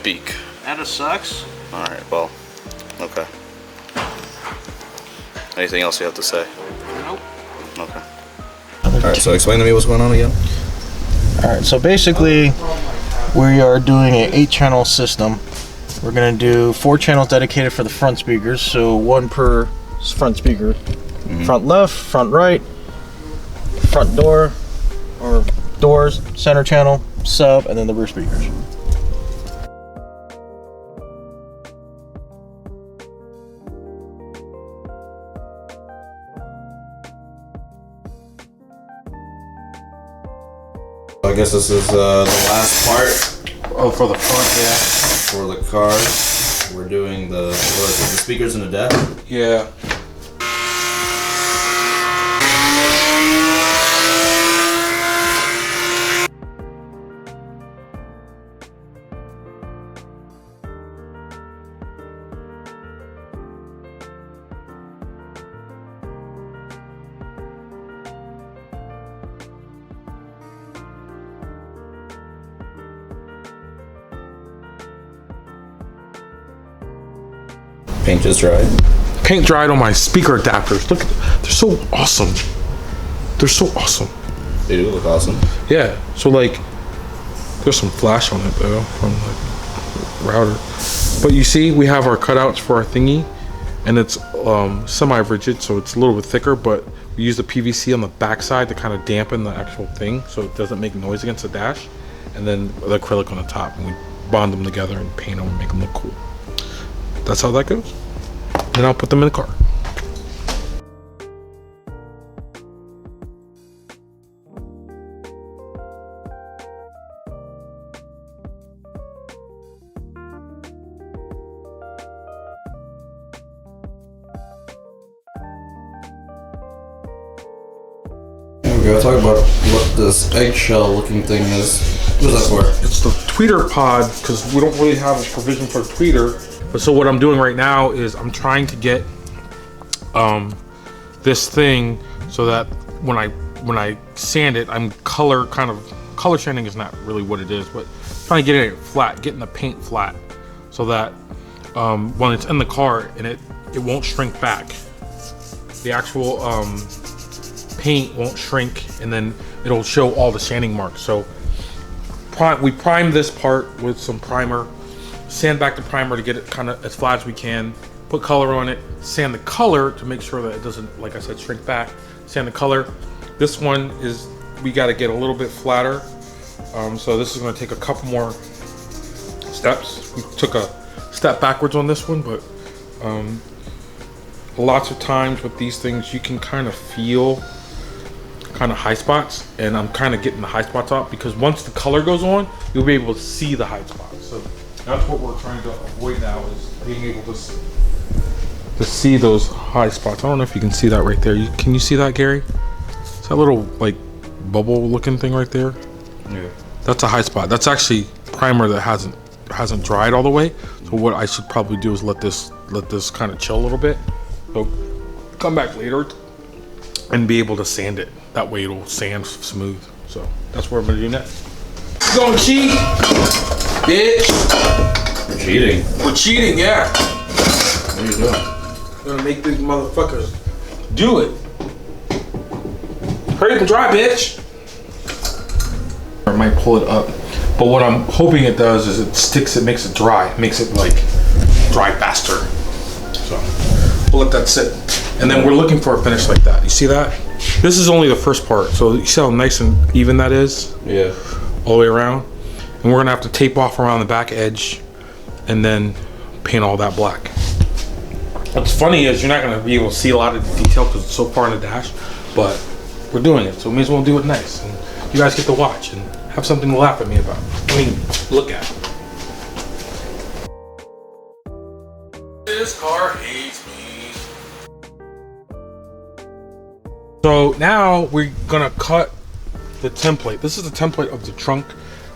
speak. That sucks. Alright, well, okay. Anything else you have to say? Nope. Okay. Alright, so explain to me what's going on again. Alright, so basically we are doing an 8-channel system. We're going to do 4 channels dedicated for the front speakers, so 1 per front speaker. Front left, front right, front door, or doors, center channel, sub, and then the rear speakers. I guess this is the last part. Oh, for the front, yeah. For the car, we're doing the speakers and the dash. Yeah. Paint just dried. Paint dried on my speaker adapters. Look, they're so awesome. They're so awesome. They do look awesome. Yeah. So like, there's some flash on it though from like router. But you see, we have our cutouts for our thingy, and it's semi-rigid, so it's a little bit thicker. But we use the PVC on the backside to kind of dampen the actual thing, so it doesn't make noise against the dash. And then the acrylic on the top, and we bond them together and paint them and make them look cool. That's how that goes. And I'll put them in the car. We gotta talk about what this eggshell looking thing is. What is that for? It's the tweeter pod, because we don't really have a provision for a tweeter. But so what I'm doing right now is I'm trying to get this thing so that when I sand it, I'm color sanding is not really what it is, but trying to get it flat, getting the paint flat, so that when it's in the car and it won't shrink back. The actual paint won't shrink, and then it'll show all the sanding marks. So we prime this part with some primer. Sand back the primer to get it kind of as flat as we can, put color on it, sand the color to make sure that it doesn't, like I said, shrink back, sand the color. This one is, we got to get a little bit flatter. So this is going to take a couple more steps. We took a step backwards on this one, but lots of times with these things, you can kind of feel kind of high spots, and I'm kind of getting the high spots out, because once the color goes on, you'll be able to see the high spots. So that's what we're trying to avoid now, is being able to see those high spots. I don't know if you can see that right there. Can you see that, Gary? It's that little like bubble looking thing right there. Yeah. That's a high spot. That's actually primer that hasn't dried all the way. So what I should probably do is let this kind of chill a little bit. So come back later and be able to sand it. That way it'll sand smooth. So that's what I'm gonna do next. We're gonna cheat, bitch. We're cheating. We're cheating, yeah. What are you doing? I'm gonna make these motherfuckers do it. Hurry up and dry, bitch. I might pull it up, but what I'm hoping it does is it sticks it, makes it dry, makes it like dry faster. So we'll let that sit, and then we're looking for a finish like that. You see that? This is only the first part, so you see how nice and even that is? Yeah. All the way around. And we're gonna have to tape off around the back edge and then paint all that black. What's funny is you're not gonna be able to see a lot of the detail because it's so far in the dash, but we're doing it, so we may as well do it nice. And you guys get to watch and have something to laugh at me about. I mean, look at it. This car hates me. So now we're gonna cut the template. This is the template of the trunk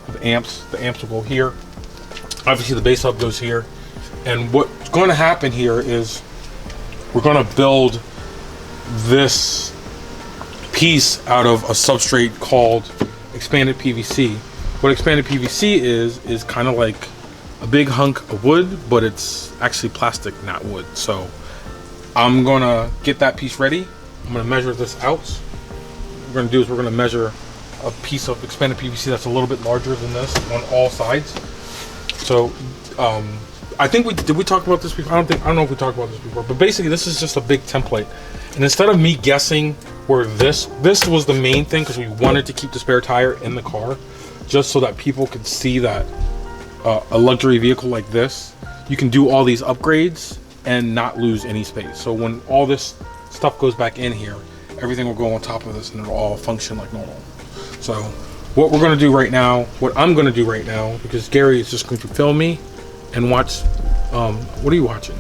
of amps. The amps will go here. Obviously the bass hub goes here. And what's gonna happen here is we're gonna build this piece out of a substrate called expanded PVC. What expanded PVC is kind of like a big hunk of wood, but it's actually plastic, not wood. So I'm gonna get that piece ready. I'm gonna measure this out. What we're gonna do is we're gonna measure a piece of expanded PVC that's a little bit larger than this on all sides. So I think we talk about this before? I don't know if we talked about this before, but basically this is just a big template. And instead of me guessing where this was the main thing, because we wanted to keep the spare tire in the car, just so that people could see that a luxury vehicle like this, you can do all these upgrades and not lose any space. So when all this stuff goes back in here, everything will go on top of this and it'll all function like normal. So what we're gonna do right now, what I'm gonna do right now, because Gary is just going to film me and watch, what are you watching?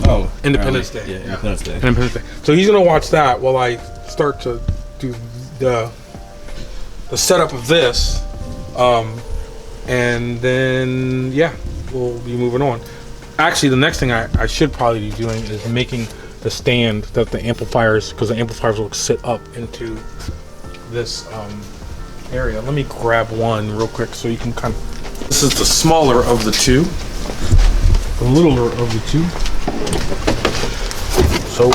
Oh, Independence Day. Yeah, Independence Day. Independence Day. So he's gonna watch that while I start to do the setup of this, and then yeah, we'll be moving on. Actually, the next thing I should probably be doing is making the stand that the amplifiers, because the amplifiers will sit up into this area. Let me grab one real quick so you can kind of. This is the smaller of the two. The littler of the two. So,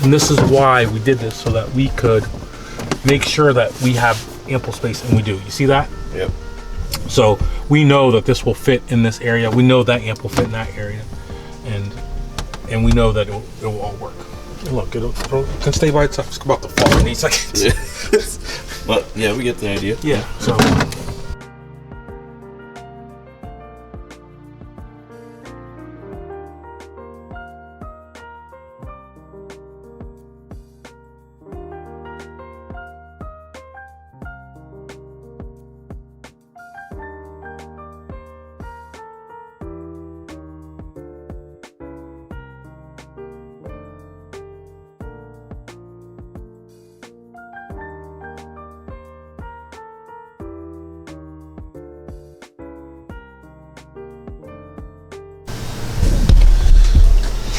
and this is why we did this, so that we could make sure that we have ample space, and we do. You see that? Yep. So we know that this will fit in this area. We know that amp will fit in that area, and we know that it will all work. And look, it can stay by itself. It's about to fall in 8 seconds. Yeah. But yeah, we get the idea. Yeah. So.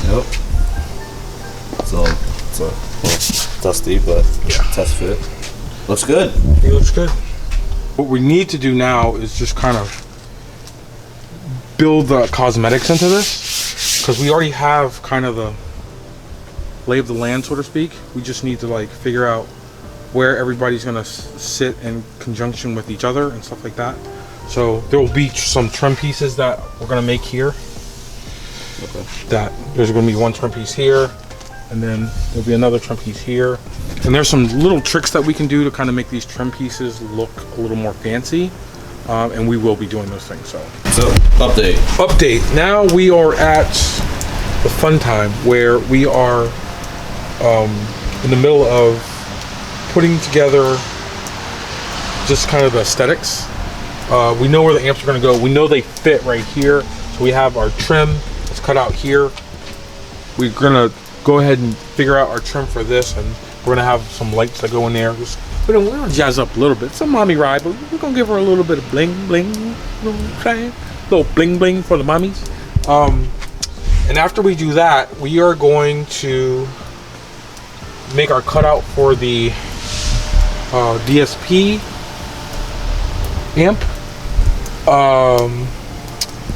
Yep. So it's a little dusty, but yeah, test fit. Looks good. It looks good. What we need to do now is just kind of build the cosmetics into this, because we already have kind of the lay of the land, so to speak. We just need to like figure out where everybody's gonna sit in conjunction with each other and stuff like that. So there will be some trim pieces that we're gonna make here. Okay. That there's going to be one trim piece here, and then there'll be another trim piece here. And there's some little tricks that we can do to kind of make these trim pieces look a little more fancy, and we will be doing those things. So update. Now we are at the fun time where we are in the middle of putting together just kind of the aesthetics. We know where the amps are going to go. We know they fit right here. So we have our trim. It's cut out here. We're gonna go ahead and figure out our trim for this, and we're gonna have some lights that go in there. We're gonna jazz up a little bit. It's a mommy ride, but we're gonna give her a little bit of bling bling, little bling bling for the mommies. And after we do that, we are going to make our cutout for the DSP amp.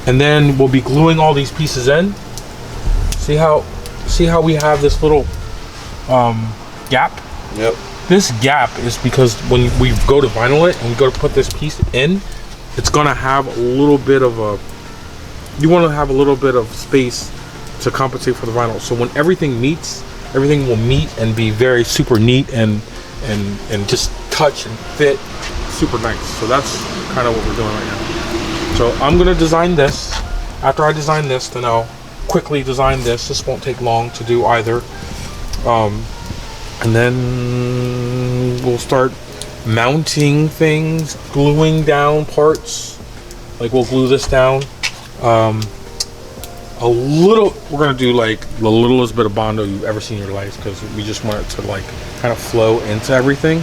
And then we'll be gluing all these pieces in. See how we have this little gap? Yep. This gap is because when we go to vinyl it and we go to put this piece in, it's gonna have a little bit of you want to have a little bit of space to compensate for the vinyl. So when everything meets, everything will meet and be very super neat and just touch and fit super nice. So that's kind of what we're doing right now. So I'm gonna design this. After I design this, then I'll quickly design this. This won't take long to do either. And then we'll start mounting things, gluing down parts. Like we'll glue this down. We're gonna do like the littlest bit of Bondo you've ever seen in your life, because we just want it to like kind of flow into everything.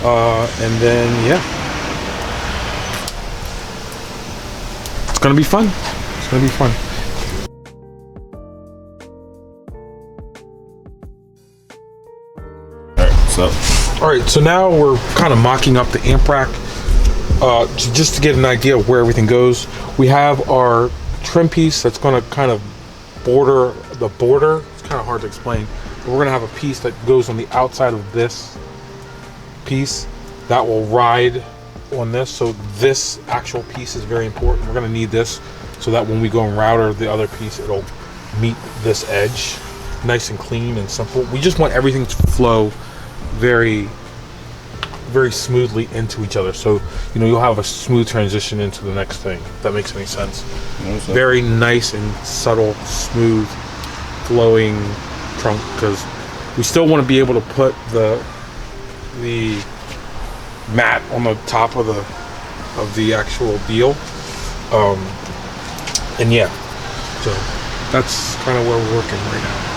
And then yeah. It's gonna be fun. It's gonna be fun. All right, so now we're kind of mocking up the amp rack. just to get an idea of where everything goes, we have our trim piece that's going to kind of border the border. It's kind of hard to explain, but we're going to have a piece that goes on the outside of this piece that will ride on this. So this actual piece is very important. We're going to need this so that when we go and router the other piece, it'll meet this edge nice and clean and simple. We just want everything to flow very smoothly into each other, so you know, you'll have a smooth transition into the next thing, if that makes any sense. Very nice and subtle, smooth flowing trunk, because we still want to be able to put the mat on the top of the actual deal. And yeah, so that's kind of where we're working right now.